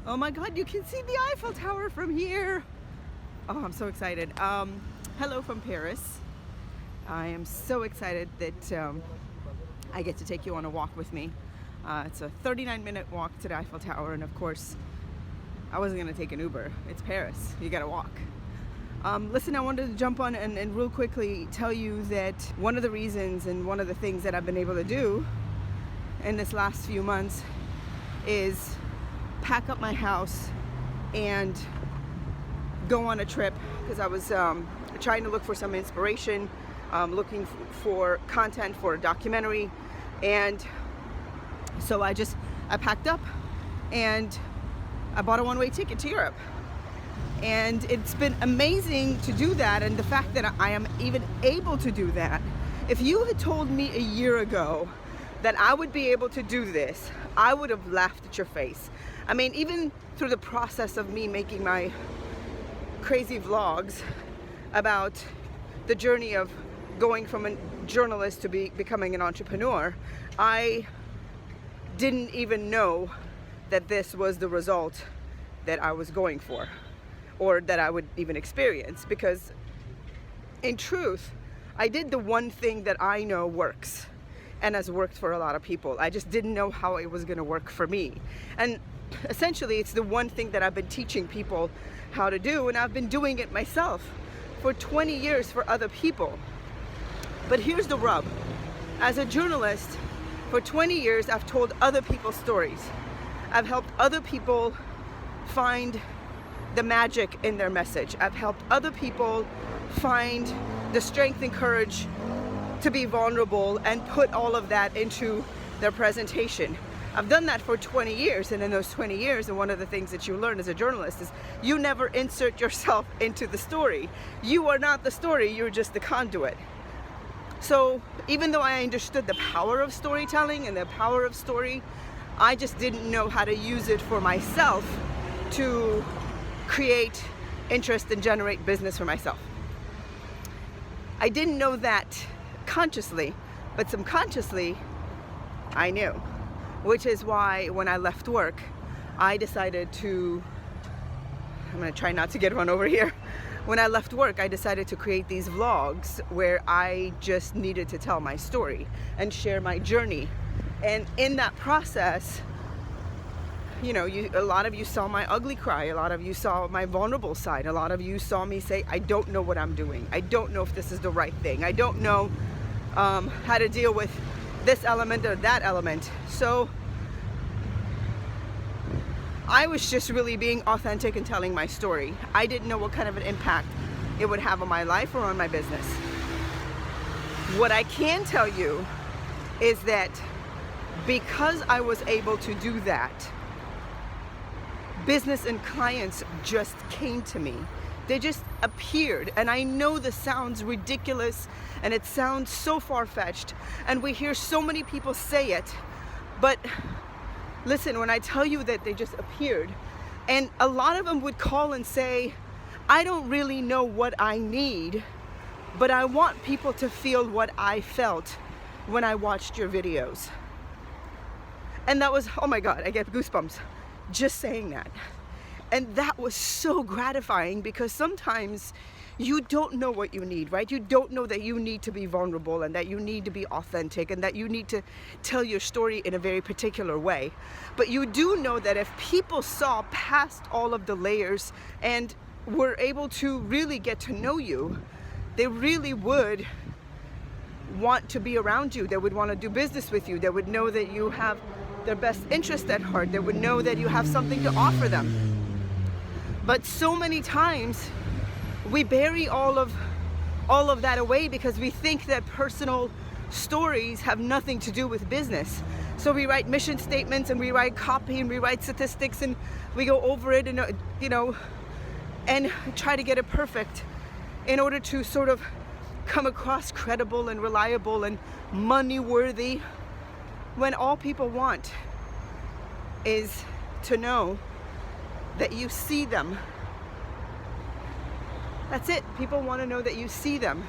Oh my God, you can see the Eiffel Tower from here. Oh, I'm so excited. Hello from Paris. I am so excited that I get to take you on a walk with me. It's a 39-minute walk to the Eiffel Tower, and of course, I wasn't gonna take an Uber. It's Paris, you gotta walk. Listen, I wanted to jump on and real quickly tell you that one of the reasons and one of the things that I've been able to do in this last few months is pack up my house and go on a trip, because I was trying to look for some inspiration, looking for content for a documentary, and so I packed up and I bought a one-way ticket to Europe. And it's been amazing to do that, and the fact that I am even able to do that. If you had told me a year ago that I would be able to do this, I would have laughed at your face. I mean, even through the process of me making my crazy vlogs about the journey of going from a journalist to becoming an entrepreneur, I didn't even know that this was the result that I was going for, or that I would even experience, because in truth, I did the one thing that I know works and has worked for a lot of people. I just didn't know how it was gonna work for me. And essentially, it's the one thing that I've been teaching people how to do, and I've been doing it myself for 20 years for other people. But here's the rub. As a journalist, for 20 years, I've told other people's stories. I've helped other people find the magic in their message. I've helped other people find the strength and courage to be vulnerable and put all of that into their presentation. I've done that for 20 years, and in those 20 years, and one of the things that you learn as a journalist is you never insert yourself into the story. You are not the story, you're just the conduit. So even though I understood the power of storytelling and the power of story, I just didn't know how to use it for myself to create interest and generate business for myself. I didn't know that consciously, but subconsciously I knew, which is why when I left work, I decided to, I'm gonna try not to get run over here. When I left work, I decided to create these vlogs where I just needed to tell my story and share my journey. And in that process, you know, a lot of you saw my ugly cry, a lot of you saw my vulnerable side, a lot of you saw me say, I don't know what I'm doing. I don't know if this is the right thing. I don't know how to deal with this element or that element. So I was just really being authentic and telling my story. I didn't know what kind of an impact it would have on my life or on my business. What I can tell you is that because I was able to do that, business and clients just came to me. They just appeared. And I know this sounds ridiculous and it sounds so far-fetched, and we hear so many people say it, but listen, when I tell you that they just appeared, and a lot of them would call and say, I don't really know what I need, but I want people to feel what I felt when I watched your videos. And that was, oh my God, I get goosebumps just saying that. And that was so gratifying, because sometimes you don't know what you need, right? You don't know that you need to be vulnerable and that you need to be authentic and that you need to tell your story in a very particular way. But you do know that if people saw past all of the layers and were able to really get to know you, they really would want to be around you. They would want to do business with you. They would know that you have their best interest at heart. They would know that you have something to offer them. But so many times we bury all of that away because we think that personal stories have nothing to do with business. So we write mission statements and we write copy and we write statistics and we go over it and and try to get it perfect in order to sort of come across credible and reliable and money worthy, when all people want is to know that you see them. That's it. People want to know that you see them.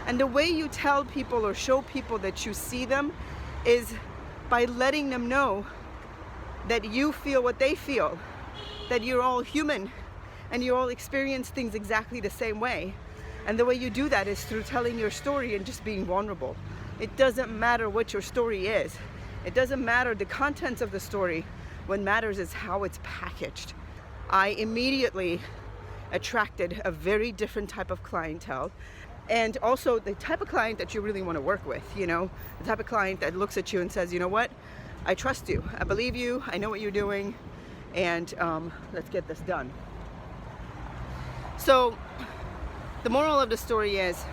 And the way you tell people or show people that you see them is by letting them know that you feel what they feel, that you're all human and you all experience things exactly the same way. And the way you do that is through telling your story and just being vulnerable. It doesn't matter what your story is. It doesn't matter the contents of the story. What matters is how it's packaged. I immediately attracted a very different type of clientele, and also the type of client that you really want to work with, you know, the type of client that looks at you and says, you know what, I trust you, I believe you, I know what you're doing, and let's get this done. So the moral of the story is,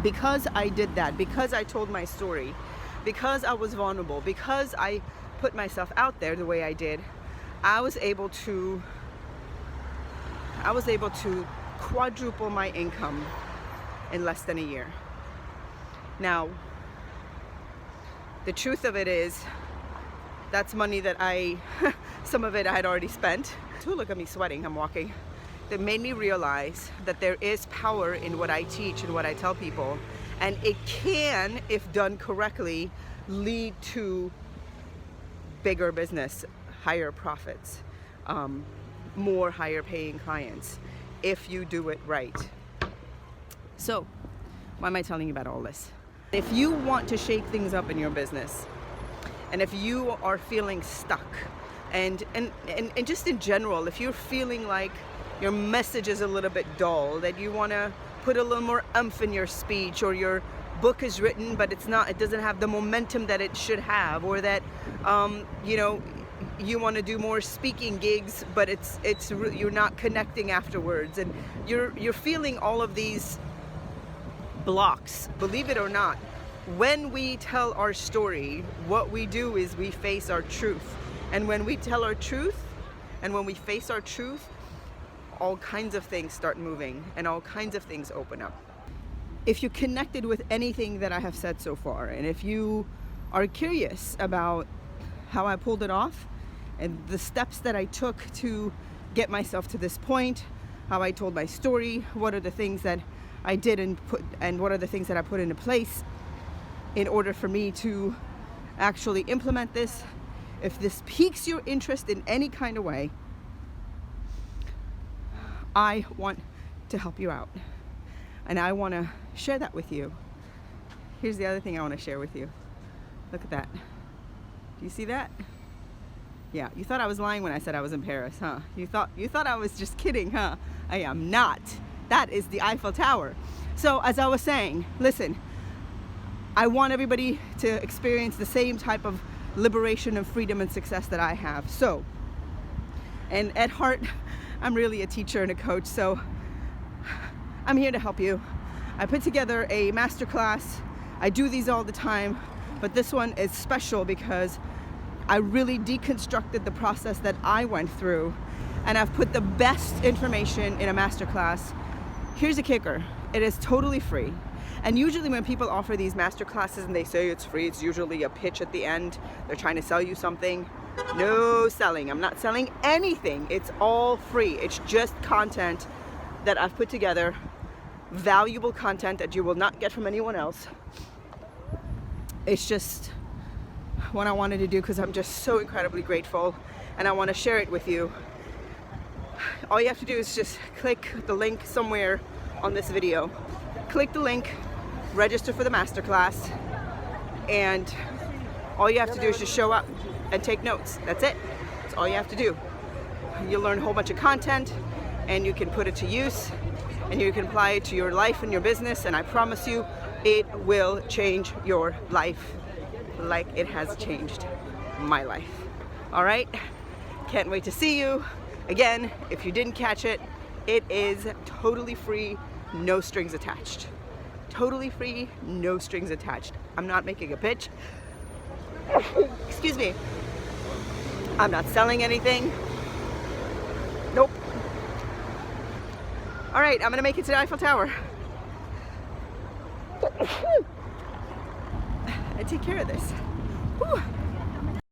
because I did that, because I told my story, because I was vulnerable, because I put myself out there the way I did, I was able to quadruple my income in less than a year. Now, the truth of it is, that's money that some of it I had already spent. Oh, look at me sweating, I'm walking. That made me realize that there is power in what I teach and what I tell people. And it can, if done correctly, lead to bigger business, higher profits, more higher paying clients, if you do it right. So, why am I telling you about all this? If you want to shake things up in your business, and if you are feeling stuck, and just in general, if you're feeling like your message is a little bit dull, that you want to put a little more oomph in your speech, or your book is written but it doesn't have the momentum that it should have, or that you know, you want to do more speaking gigs but you're not connecting afterwards, and you're feeling all of these blocks. Believe it or not, when we tell our story, what we do is we face our truth. And when we tell our truth and when we face our truth, all kinds of things start moving and all kinds of things open up. If you connected with anything that I have said so far, and if you are curious about how I pulled it off and the steps that I took to get myself to this point, how I told my story, what are the things that I did and what are the things that I put into place in order for me to actually implement this. If this piques your interest in any kind of way, I want to help you out, and I want to share that with you. Here's the other thing I want to share with you. Look at that. Do you see that? Yeah, you thought I was lying when I said I was in Paris, huh? You thought I was just kidding, huh? I am not. That is the Eiffel Tower. So as I was saying, listen, I want everybody to experience the same type of liberation and freedom and success that I have. So, and at heart, I'm really a teacher and a coach, so I'm here to help you. I put together a masterclass. I do these all the time, but this one is special because I really deconstructed the process that I went through, and I've put the best information in a masterclass. Here's a kicker. It is totally free. And usually when people offer these masterclasses and they say it's free, it's usually a pitch at the end. They're trying to sell you something. No selling. I'm not selling anything. It's all free. It's just content that I've put together, valuable content that you will not get from anyone else. It's just what I wanted to do because I'm just so incredibly grateful, and I want to share it with you. All you have to do is just click the link somewhere on this video. Click the link, register for the masterclass, and all you have to do is just show up and take notes. That's it. That's all you have to do. You'll learn a whole bunch of content, and you can put it to use, and you can apply it to your life and your business, and I promise you it will change your life like it has changed my life. All right? Can't wait to see you. Again, if you didn't catch it, it is totally free, no strings attached. Totally free, no strings attached. I'm not making a pitch. Excuse me. I'm not selling anything. Nope. All right, I'm gonna make it to the Eiffel Tower. And take care of this. Whew.